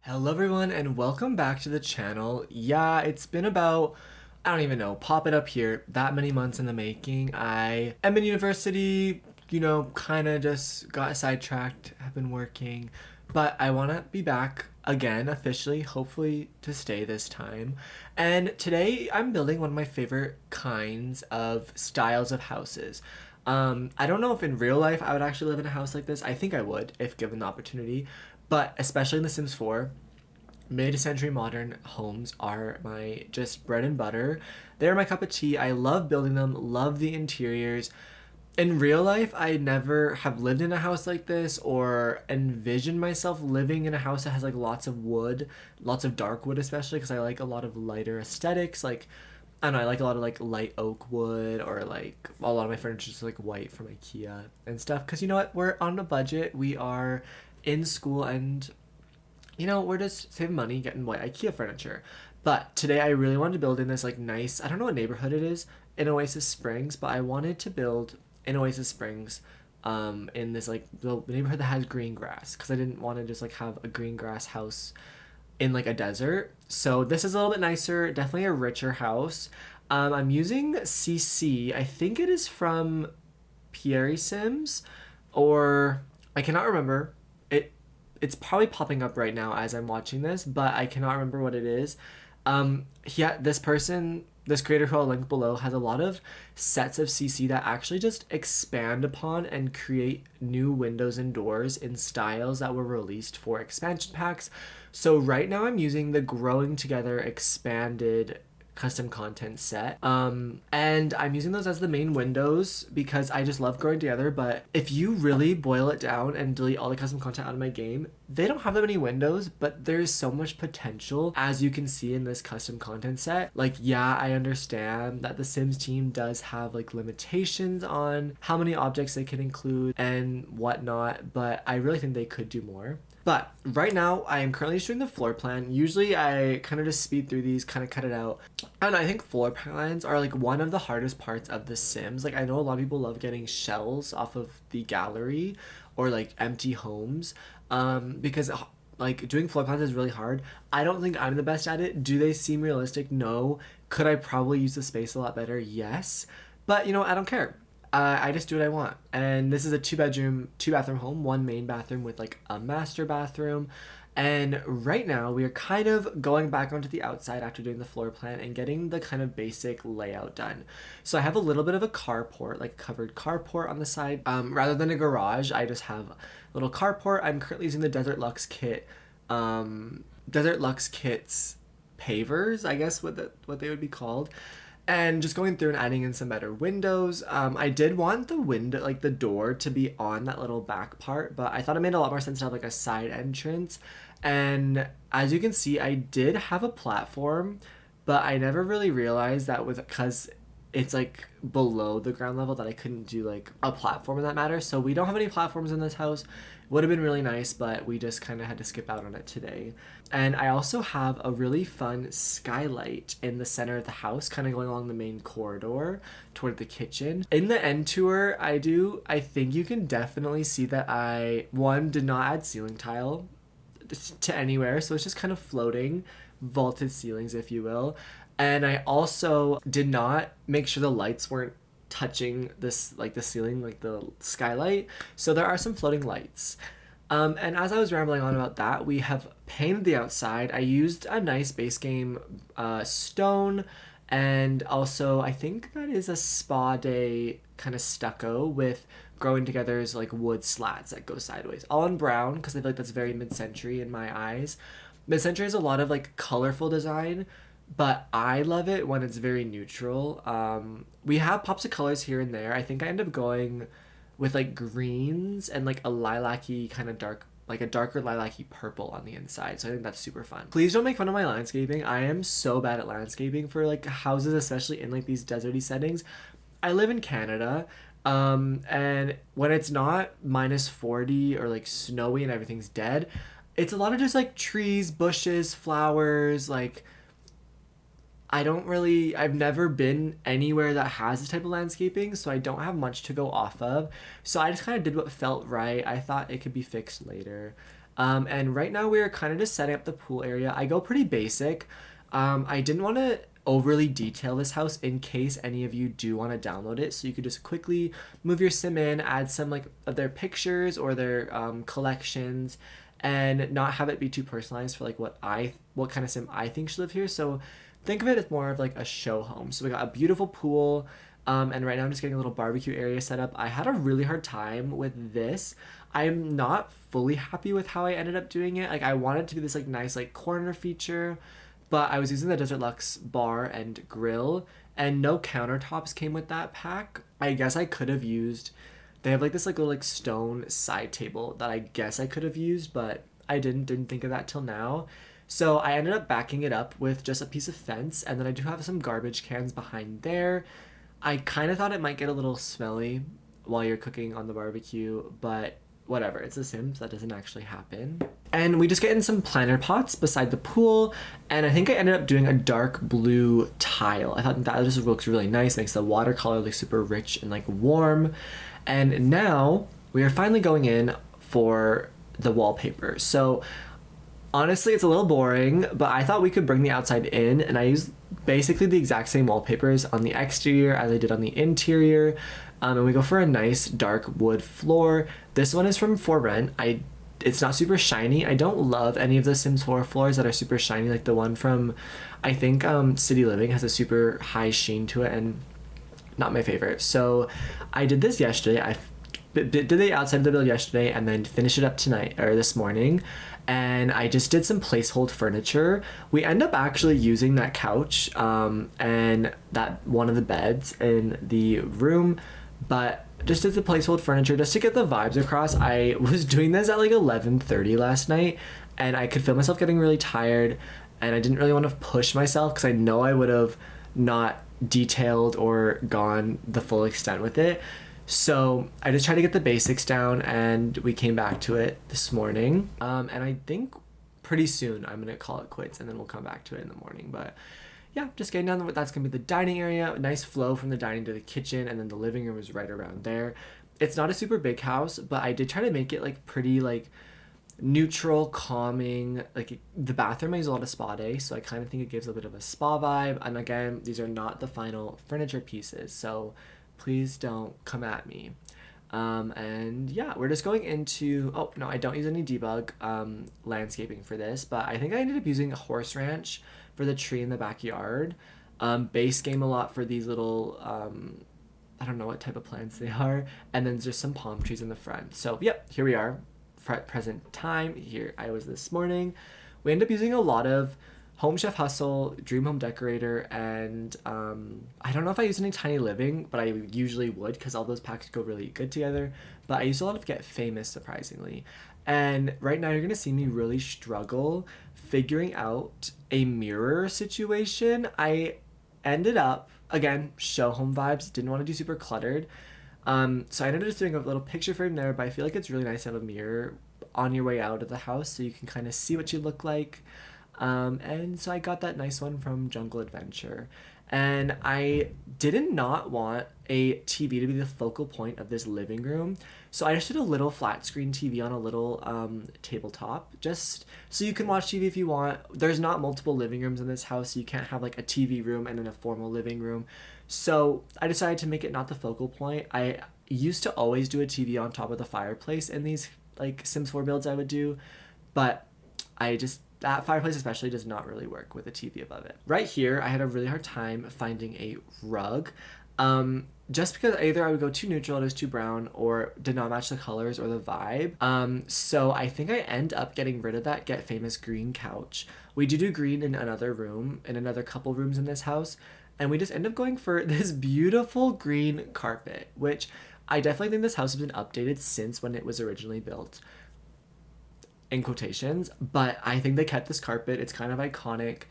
Hello everyone and welcome back to the channel. Yeah, it's been about, I don't even know, pop it up here, that many months in the making. I am in university, kind of just got sidetracked, have been working, but I want to be back again officially, hopefully to stay this time. And today I'm building one of my favorite kinds of styles of houses. I don't know if in real life I would actually live in a house like this. I think I would if given the opportunity, but especially in The Sims 4, mid-century modern homes are my just bread and butter. They're my cup of tea. I love building them, love the interiors. In real life, I never have lived in a house like this or envisioned myself living in a house that has like lots of wood, lots of dark wood, especially because I like a lot of lighter aesthetics. Like, I don't know, I like a lot of like light oak wood, or like a lot of my furniture is like white from IKEA and stuff. Because you know what? We're on a budget. We are in school, and we're just saving money getting white IKEA furniture. But today I really wanted to build in this like nice, I don't know what neighborhood it is in Oasis Springs, but I wanted to build in Oasis Springs in this like the neighborhood that has green grass, because I didn't want to just like have a green grass house in like a desert. So this is a little bit nicer, definitely a richer house. I'm using CC. I think it is from Pierre Sims, or I cannot remember. It's probably popping up right now as I'm watching this, but I cannot remember what it is. This person, this creator who I'll link below, has a lot of sets of CC that actually just expand upon and create new windows and doors in styles that were released for expansion packs. So right now I'm using the Growing Together expanded custom content set, and I'm using those as the main windows because I just love Growing Together. But if you really boil it down and delete all the custom content out of my game, they don't have that many windows, but there's so much potential, as you can see in this custom content set. Like, yeah, I understand that the Sims team does have like limitations on how many objects they can include and whatnot, but I really think they could do more. But right now, I am currently just doing the floor plan. Usually, I kind of just speed through these, kind of cut it out. I don't know, I think floor plans are like one of the hardest parts of The Sims. Like, I know a lot of people love getting shells off of the gallery or like empty homes, because like doing floor plans is really hard. I don't think I'm the best at it. Do they seem realistic? No. Could I probably use the space a lot better? Yes. But I don't care. I just do what I want. And this is a two bathroom home, one main bathroom with like a master bathroom. And right now we are kind of going back onto the outside after doing the floor plan and getting the kind of basic layout done. So I have a little bit of a carport, like a covered carport on the side. Rather than a garage, I just have a little carport. I'm currently using the Desert Luxe kit. Desert Luxe kit's pavers, I guess what they would be called. And just going through and adding in some better windows. I did want the window, like the door, to be on that little back part, but I thought it made a lot more sense to have like a side entrance. And as you can see, I did have a platform, but I never really realized that because it's like below the ground level, that I couldn't do like a platform in that matter. So we don't have any platforms in this house. Would have been really nice, but we just kind of had to skip out on it today. And I also have a really fun skylight in the center of the house, kind of going along the main corridor toward the kitchen. In the end tour, I think you can definitely see that I, one, did not add ceiling tile to anywhere, so it's just kind of floating, vaulted ceilings, if you will. And I also did not make sure the lights weren't touching this, like the ceiling, like the skylight. So there are some floating lights. And as I was rambling on about that, we have painted the outside. I used a nice base game stone, and also I think that is a spa day kind of stucco with Growing Together's like wood slats that go sideways, all in brown, because I feel like that's very mid-century in my eyes. Mid-century is a lot of like colorful design, but I love it when it's very neutral. We have pops of colors here and there. I think I end up going with like greens and like a lilac-y kind of dark, like a darker lilac-y purple on the inside. So I think that's super fun. Please don't make fun of my landscaping. I am so bad at landscaping for like houses, especially in like these deserty settings. I live in Canada, and when it's not -40 or like snowy and everything's dead, it's a lot of just like trees, bushes, flowers, like I've never been anywhere that has this type of landscaping, so I don't have much to go off of. So I just kind of did what felt right. I thought it could be fixed later. And right now we're kind of just setting up the pool area. I go pretty basic. I didn't want to overly detail this house in case any of you do want to download it, so you could just quickly move your sim in, add some like of their pictures or their collections, and not have it be too personalized for like what kind of sim I think should live here. So think of it as more of like a show home. So we got a beautiful pool. And right now I'm just getting a little barbecue area set up. I had a really hard time with this. I'm not fully happy with how I ended up doing it. Like I wanted to be this like nice like corner feature, but I was using the Desert Luxe bar and grill, and no countertops came with that pack. I guess I could have used, they have like this like little like stone side table that I guess I could have used, but I didn't think of that till now. So I ended up backing it up with just a piece of fence, and then I do have some garbage cans behind there. I kind of thought it might get a little smelly while you're cooking on the barbecue, but whatever, it's a Sims, that doesn't actually happen. And we just get in some planter pots beside the pool, and I think I ended up doing a dark blue tile. I thought that just looks really nice, makes the watercolor look super rich and like warm. And now we are finally going in for the wallpaper. So honestly, it's a little boring, but I thought we could bring the outside in, and I used basically the exact same wallpapers on the exterior as I did on the interior. And we go for a nice dark wood floor. This one is from For Rent. It's not super shiny. I don't love any of the Sims 4 floors that are super shiny, like the one from, I think City Living has a super high sheen to it, and not my favorite. So I did this yesterday. I did the outside of the build yesterday and then finished it up tonight or this morning, and I just did some placehold furniture. We end up actually using that couch and that one of the beds in the room, but just did the placehold furniture just to get the vibes across. I was doing this at like 11:30 last night, and I could feel myself getting really tired, and I didn't really want to push myself because I know I would have not detailed or gone the full extent with it. So I just tried to get the basics down, and we came back to it this morning. And I think pretty soon I'm gonna call it quits, and then we'll come back to it in the morning. But yeah, just getting down. That's gonna be the dining area. A nice flow from the dining to the kitchen, and then the living room is right around there. It's not a super big house, but I did try to make it like pretty like neutral, calming. Like the bathroom I use a lot of spa day, so I kind of think it gives a bit of a spa vibe. And again, these are not the final furniture pieces, so please don't come at me. And yeah, we're just going into, oh no, I don't use any debug landscaping for this, but I think I ended up using a horse ranch for the tree in the backyard. Base game a lot for these little I don't know what type of plants they are, and then just some palm trees in the front. So yep, here we are, present time. Here I was this morning. We end up using a lot of Home Chef Hustle, Dream Home Decorator, and I don't know if I use any Tiny Living, but I usually would because all those packs go really good together. But I used a lot of Get Famous, surprisingly. And right now you're going to see me really struggle figuring out a mirror situation. I ended up, again, show home vibes, didn't want to do super cluttered. So I ended up just doing a little picture frame there, but I feel like it's really nice to have a mirror on your way out of the house so you can kind of see what you look like. And so I got that nice one from Jungle Adventure. And I did not want a TV to be the focal point of this living room. So I just did a little flat screen TV on a little tabletop, just so you can watch TV if you want. There's not multiple living rooms in this house, so you can't have like a TV room and then a formal living room. So I decided to make it not the focal point. I used to always do a TV on top of the fireplace in these like Sims 4 builds I would do, but that fireplace especially does not really work with a TV above it. Right here, I had a really hard time finding a rug. Just because either I would go too neutral, it was too brown, or did not match the colors or the vibe. So I think I end up getting rid of that Get Famous green couch. We do green in another room, in another couple rooms in this house, and we just end up going for this beautiful green carpet, which I definitely think this house has been updated since when it was originally built, in quotations, but I think they kept this carpet. It's kind of iconic.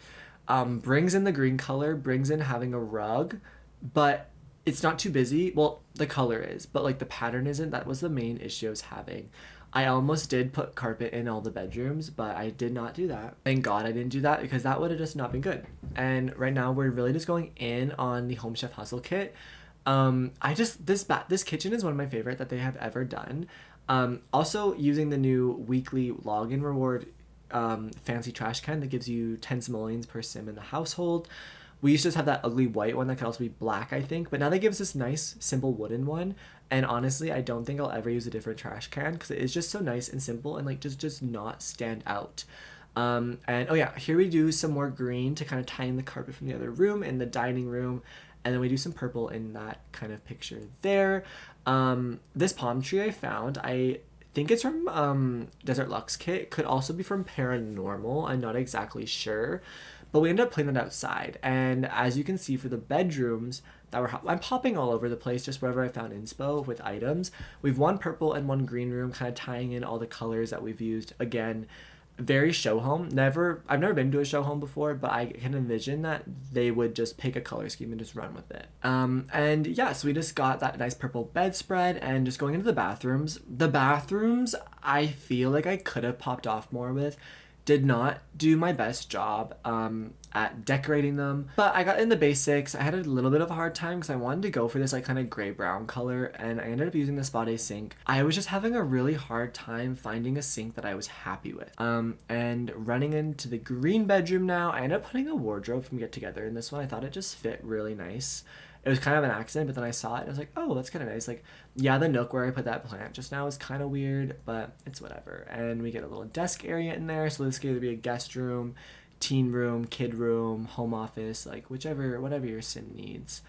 Brings in the green color, brings in having a rug, but it's not too busy. Well, the color is, but like the pattern isn't. That was the main issue I was having. I almost did put carpet in all the bedrooms, but I did not do that. Thank God I didn't do that, because that would have just not been good. And right now we're really just going in on the Home Chef Hustle kit. This kitchen is one of my favorite that they have ever done. Also using the new weekly login reward fancy trash can that gives you 10 simoleons per sim in the household. We used to just have that ugly white one that could also be black, I think, but now they give us this nice, simple wooden one. And honestly, I don't think I'll ever use a different trash can because it is just so nice and simple and like just not stand out. And oh yeah, here we do some more green to kind of tie in the carpet from the other room in the dining room, and then we do some purple in that kind of picture there. This palm tree I found, I think it's from Desert Lux Kit. Could also be from Paranormal. I'm not exactly sure, but we ended up playing that outside. And as you can see for the bedrooms that were, I'm popping all over the place just wherever I found inspo with items. We've one purple and one green room, kind of tying in all the colors that we've used. Again, very show home. I've never been to a show home before, but I can envision that they would just pick a color scheme and just run with it. And yeah, so we just got that nice purple bedspread, and just going into the bathrooms. The bathrooms, I feel like I could have popped off more with. Did not do my best job at decorating them, but I got in the basics. I had a little bit of a hard time because I wanted to go for this like kind of gray brown color, and I ended up using the Spade sink. I was just having a really hard time finding a sink that I was happy with. And running into the green bedroom now, I ended up putting a wardrobe from Get Together in this one. I thought it just fit really nice. It was kind of an accident, but then I saw it and I was like, oh, that's kind of nice. Like, yeah, the nook where I put that plant just now is kind of weird, but it's whatever. And we get a little desk area in there, so this could either be a guest room, teen room, kid room, home office, like whatever your sim needs.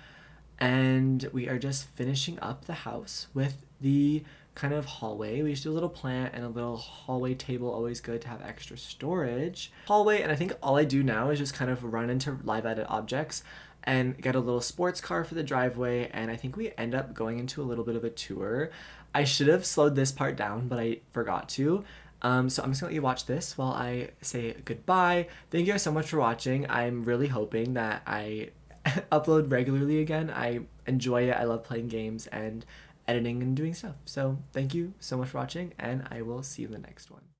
And we are just finishing up the house with the kind of hallway. We just do a little plant and a little hallway table, always good to have extra storage. Hallway, and I think all I do now is just kind of run into live edit objects and get a little sports car for the driveway, and I think we end up going into a little bit of a tour. I should have slowed this part down, but I forgot to. So I'm just gonna let you watch this while I say goodbye. Thank you guys so much for watching. I'm really hoping that I upload regularly again. I enjoy it. I love playing games and editing and doing stuff. So thank you so much for watching, and I will see you in the next one.